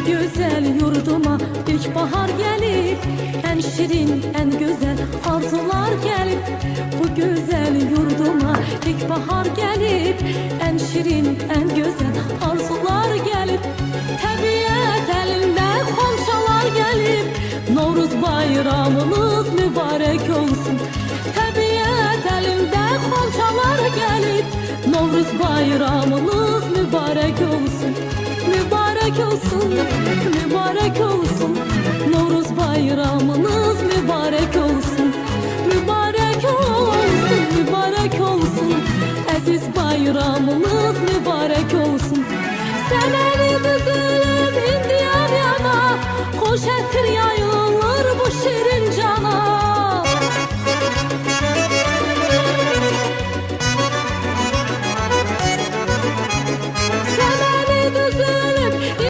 Bu güzel yurduma ilkbahar gelip, en şirin, en güzel arzular gelip. Bu güzel yurduma ilkbahar gelip, en şirin, en güzel arzular gelip. Təbiət elinde xonçalar gelip, Novruz bayramınız mübarek olsun. Təbiət elinde xonçalar gelip, Novruz bayramınız mübarek olsun. Mübarek olsun, mübarek olsun. Novruz bayramınız mübarek olsun. Mübarek olsun, mübarek olsun. Aziz bayramınız mübarek olsun. Seneni düzülüp indiyen yana, hoş ettir yayla.